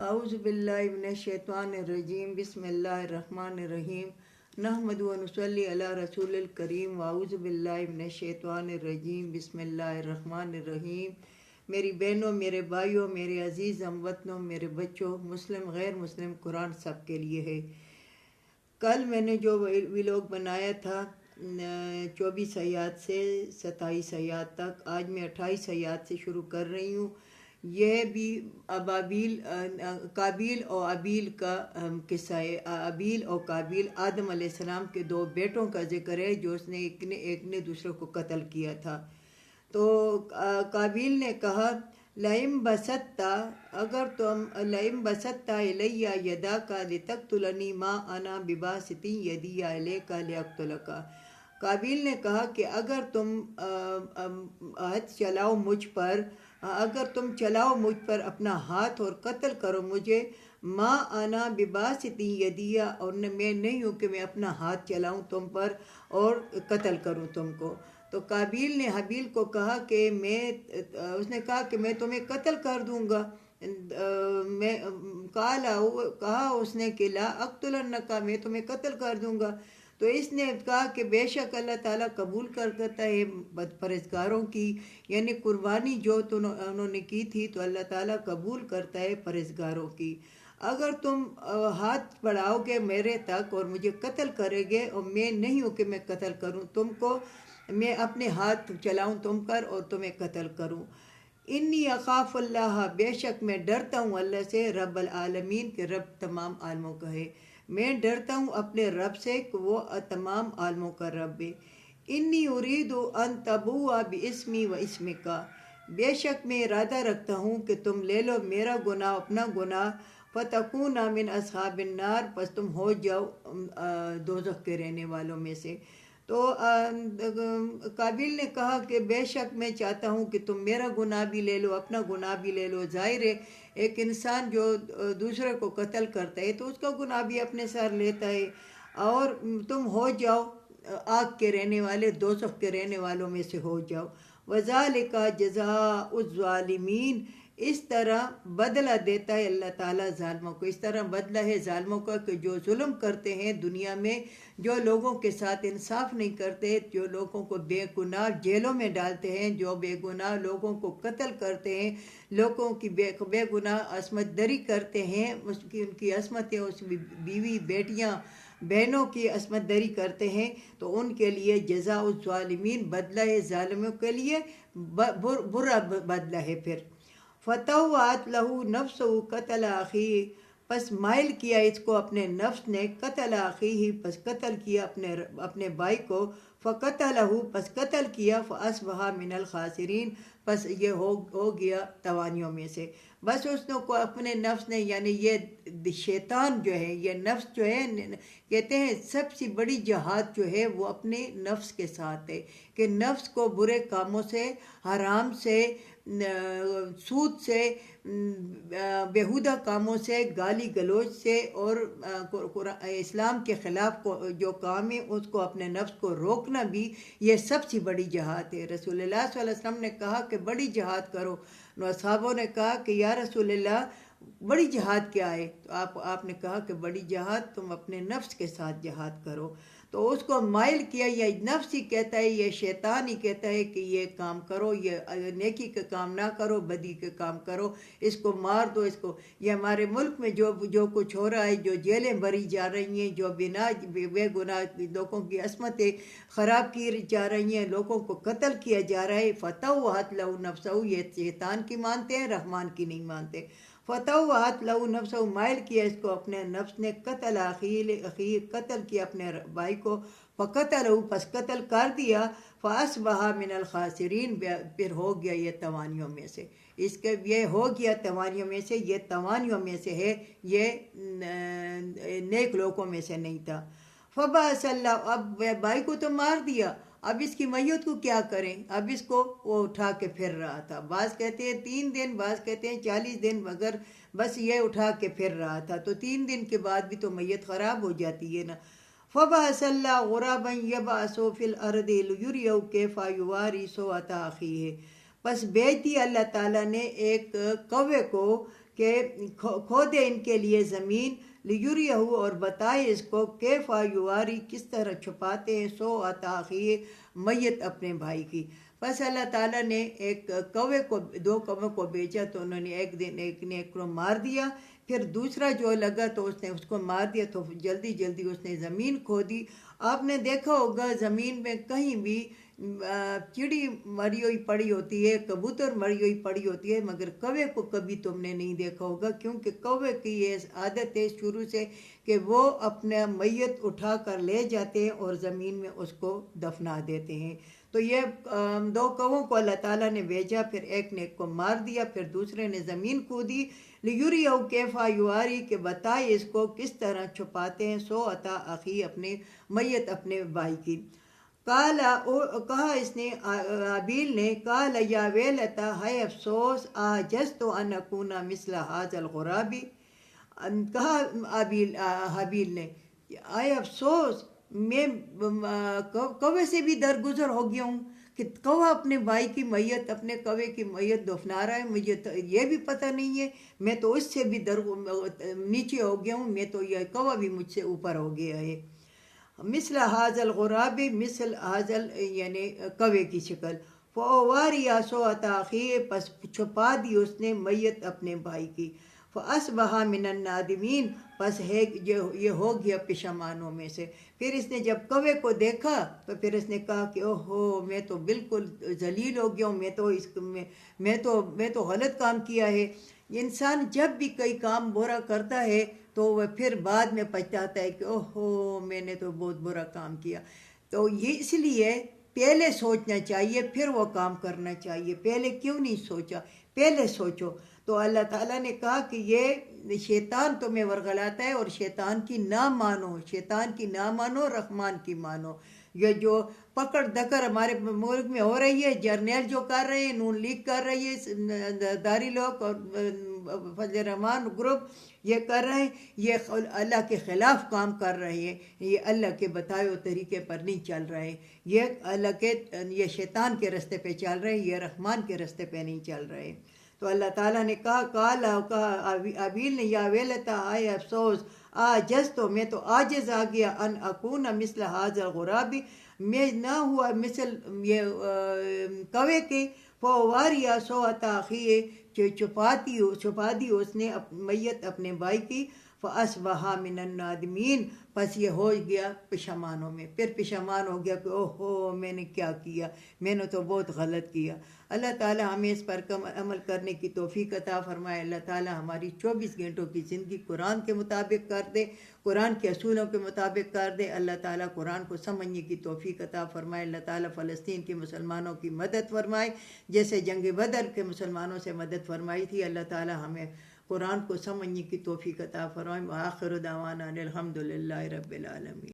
اعوذ باللہ من الشیطان الرجیم بسم اللہ الرحمن الرحیم نحمد و نصلی علی رسول الکریم واعوذ باللہ من الشیطان الرجیم بسم اللہ الرحمن الرحیم۔ میری بہنوں، میرے بھائیوں، میرے عزیز ہم وطنوں، میرے بچوں، مسلم غیر مسلم، قرآن سب کے لیے ہے۔ کل میں نے جو ویلوگ بنایا تھا 24 آیات سے 27 آیات تک، آج میں 28 آیات سے شروع کر رہی ہوں۔ یہ بھی قابیل اور ابیل کا قصہ ہے۔ ابیل اور قابیل آدم علیہ السلام کے دو بیٹوں کا ذکر ہے جو اس نے ایک نے دوسرے کو قتل کیا تھا۔ تو قابیل نے کہا لئن بسطت الی یدک لتقتلنی ما انا بباسط یدی الیک لاقتلک۔ قابیل نے کہا کہ اگر تم ہاتھ چلاؤ مجھ پر اپنا ہاتھ اور قتل کرو مجھے، ما انا بباسط یدی، اور میں نہیں ہوں کہ میں اپنا ہاتھ چلاؤں تم پر اور قتل کروں تم کو۔ تو قابیل نے حابیل کو کہا کہ اس نے کہا کہ میں تمہیں قتل کر دوں گا۔ کہا اس نے کہ لا اقتلنک، میں تمہیں قتل کر دوں گا۔ تو اس نے کہا کہ بے شک اللہ تعالیٰ قبول کرتا ہے پرہیزگاروں کی، یعنی قربانی جو انہوں نے کی تھی تو اللہ تعالیٰ قبول کرتا ہے پرہیزگاروں کی۔ اگر تم ہاتھ بڑھاؤ گے میرے تک اور مجھے قتل کرے گے، اور میں نہیں ہوں کہ میں قتل کروں تم کو، میں اپنے ہاتھ چلاؤں تم پر اور تمہیں قتل کروں۔ انی اخاف اللہ، بے شک میں ڈرتا ہوں اللہ سے، رب العالمین کے رب تمام عالموں کا ہے۔ میں ڈرتا ہوں اپنے رب سے کہ وہ تمام عالموں کا رب ہے۔ انی ارید ان تبوء باسمی و اسمک، بے شک میں ارادہ رکھتا ہوں کہ تم لے لو میرا گناہ اپنا گناہ، فتکون من اصحاب النار، پس تم ہو جاؤ دوزخ کے رہنے والوں میں سے۔ تو قابیل نے کہا کہ بے شک میں چاہتا ہوں کہ تم میرا گناہ بھی لے لو اپنا گناہ بھی لے لو۔ ظاہر ہے ایک انسان جو دوسرے کو قتل کرتا ہے تو اس کا گناہ بھی اپنے سر لیتا ہے، اور تم ہو جاؤ آگ کے رہنے والے، دوزخ کے رہنے والوں میں سے ہو جاؤ۔ وذالک جزاء الظالمین، اس طرح بدلہ دیتا ہے اللہ تعالیٰ ظالموں کو، اس طرح بدلہ ہے ظالموں کا کہ جو ظلم کرتے ہیں دنیا میں، جو لوگوں کے ساتھ انصاف نہیں کرتے، جو لوگوں کو بے گناہ جیلوں میں ڈالتے ہیں، جو بے گناہ لوگوں کو قتل کرتے ہیں، لوگوں کی بے گناہ عصمت دری کرتے ہیں، ان کی عصمتیں، اس بیوی بیٹیاں بہنوں کی عصمت دری کرتے ہیں، تو ان کے لیے جزاء الظالمین، بدلہ ہے ظالموں کے لیے، برا بدلہ ہے۔ پھر فطوعت لہ نفسہ قتل اخیہ، پس مائل کیا اس کو اپنے نفس نے، قتل اخیہ، پس قتل کیا اپنے بھائی کو، فقتلہ، پس قتل کیا، فاصبح من الخاسرین، پس یہ ہو گیا توانیوں میں سے۔ بس اس کو اپنے نفس نے، یعنی یہ شیطان جو ہے، یہ نفس جو ہے، کہتے ہیں سب سے بڑی جہاد جو ہے وہ اپنے نفس کے ساتھ ہے، کہ نفس کو برے کاموں سے، حرام سے، سود سے، بیہودہ کاموں سے، گالی گلوچ سے، اور اسلام کے خلاف جو کام ہے اس کو، اپنے نفس کو روکنا بھی یہ سب سے بڑی جہاد ہے۔ رسول اللہ صلی اللہ علیہ وسلم نے کہا کہ بڑی جہاد کرو، اصحابوں نے کہا کہ یا رسول اللہ بڑی جہاد کیا ہے؟ تو آپ نے کہا کہ بڑی جہاد تم اپنے نفس کے ساتھ جہاد کرو۔ تو اس کو مائل کیا، یہ نفس ہی کہتا ہے، یہ شیطان ہی کہتا ہے کہ یہ کام کرو، یہ نیکی کے کام نہ کرو، بدی کے کام کرو، اس کو مار دو، اس کو۔ یہ ہمارے ملک میں جو کچھ ہو رہا ہے، جو جیلیں بھری جا رہی ہیں، جو بے گناہ لوگوں کی عصمتیں خراب کی جا رہی ہیں، لوگوں کو قتل کیا جا رہا ہے، فطوعت لہ نفسہ، یہ شیطان کی مانتے ہیں، رحمان کی نہیں مانتے۔ فطوعت لہ نفسہ، مائل کیا اس کو اپنے نفس نے، قتل اخیہ، قتل کیا اپنے بھائی کو، فقتلہ، پس قتل کر دیا، فاصبح من الخاسرین، پھر ہو گیا یہ توانیوں میں سے۔ اس کے یہ ہو گیا توانیوں میں سے، یہ توانیوں میں سے ہے، یہ نیک لوگوں میں سے نہیں تھا۔ فبعث اللہ، اب بھائی کو تو مار دیا، اب اس کی میت کو کیا کریں؟ اب اس کو وہ اٹھا کے پھر رہا تھا، بعض کہتے ہیں 3 دن، بعض کہتے ہیں 40 دن، مگر بس یہ اٹھا کے پھر رہا تھا، تو 3 دن کے بعد بھی تو میت خراب ہو جاتی ہے نا۔ فبعث اللہ غرابا یبعث فی الارض لیریہ کیف یواری سوءۃ اخیہ، پس بھیج دی اللہ تعالیٰ نے ایک کوے کو کہ کھودے ان کے لیے زمین، لیریہ، اور بتائے اس کو کیفا یواری، کس طرح چھپاتے ہیں سوءۃ اخیہ، میت اپنے بھائی کی۔ بس اللہ تعالیٰ نے ایک دو کوے کو بھیجا، تو انہوں نے ایک دن ایک نے ایک کو مار دیا، پھر دوسرا جو لگا تو اس نے اس کو مار دیا، تو جلدی جلدی اس نے زمین کھودی۔ آپ نے دیکھا ہوگا زمین میں کہیں بھی چڑی مری ہوئی پڑی ہوتی ہے، کبوتر مری ہوئی پڑی ہوتی ہے، مگر کوے کو کبھی تم نے نہیں دیکھا ہوگا، کیونکہ کوے کی یہ عادت ہے شروع سے کہ وہ اپنا میت اٹھا کر لے جاتے ہیں اور زمین میں اس کو دفنا دیتے ہیں۔ تو یہ دو کووں کو اللہ تعالیٰ نے بھیجا، پھر ایک نے ایک کو مار دیا، پھر دوسرے نے زمین کھودی، لیریہ کیفا یواری، کہ بتائے اس کو کس طرح چھپاتے ہیں سوءۃ اخی، اپنے میت اپنے بھائی کی۔ کہا اس نے حابیل نے، قال یا ویلتا، ہے افسوس، اعجزت ان اکون مثل ھذا الغراب، کہا حابیل نے آئے افسوس، میں کوے سے بھی درگزر ہو گیا ہوں کہ کوہ اپنے بھائی کی میت، اپنے کوے کی میت دفنا رہا ہے، مجھے یہ بھی پتہ نہیں ہے، میں تو اس سے بھی نیچے ہو گیا ہوں، میں تو یہ کوہ بھی مجھ سے اوپر ہو گیا ہے۔ مثل ھذا الغراب، مثل ھذا یعنی کوے کی شکل، فواری سوءۃ اخیہ، پس چھپا دی اس نے میت اپنے بھائی کی، فاصبح من النادمین، پس ہے یہ ہو گیا پشیمانوں میں سے۔ پھر اس نے جب کوے کو دیکھا تو پھر اس نے کہا کہ اوہو، میں تو بالکل ذلیل ہو گیا ہوں، میں تو غلط کام کیا ہے۔ انسان جب بھی کوئی کام برا کرتا ہے تو وہ پھر بعد میں پچھتاتا ہے کہ اوہو، میں نے تو بہت برا کام کیا۔ تو یہ اس لیے پہلے سوچنا چاہیے پھر وہ کام کرنا چاہیے۔ پہلے کیوں نہیں سوچا؟ پہلے سوچو۔ تو اللہ تعالیٰ نے کہا کہ یہ شیطان تمہیں ورغلاتا ہے، اور شیطان کی نہ مانو، شیطان کی نہ مانو، رحمان کی مانو۔ یہ جو پکڑ دکڑ ہمارے ملک میں ہو رہی ہے، جرنیل جو کر رہے ہیں، نون لیگ کر رہی ہے، داری لوگ اور فضل الرحمان گروپ یہ کر رہے ہیں، یہ اللہ کے خلاف کام کر رہے ہیں، یہ اللہ کے بتائے ہوئے طریقے پر نہیں چل رہے ہیں، یہ شیطان کے راستے پہ چل رہے ہیں، یہ رحمان کے راستے پہ نہیں چل رہے ہیں۔ تو اللہ تعالیٰ نے کہا حابیل نے، یا ویلتا، آئے افسوس، عجزت، میں تو عاجز آ گیا، ان اکون مثل ھذا الغراب، میں نہ ہوا مثل یہ کوے کے، فواری سوءۃ اخیہ، چھپا دی اس نے میت اپنے بھائی کی، فاصبح من النادمین، پس یہ ہو گیا پشیمانوں میں، پھر پشیمان ہو گیا کہ اوہو، میں نے کیا کیا، میں نے تو بہت غلط کیا۔ اللہ تعالیٰ ہمیں اس پر عمل کرنے کی توفیق عطا فرمائے۔ اللہ تعالیٰ ہماری 24 گھنٹوں کی زندگی قرآن کے مطابق کر دے، قرآن کے اصولوں کے مطابق کر دے۔ اللہ تعالیٰ قرآن کو سمجھنے کی توفیق عطا فرمائے۔ اللہ تعالیٰ فلسطین کے مسلمانوں کی مدد فرمائے، جیسے جنگ بدر کے مسلمانوں سے مدد فرمائی تھی۔ اللہ تعالیٰ ہمیں قرآن کو سمجھنے کی توفیق عطا فرمائے۔ وآخر دعوانا الحمد للہ رب العالمین۔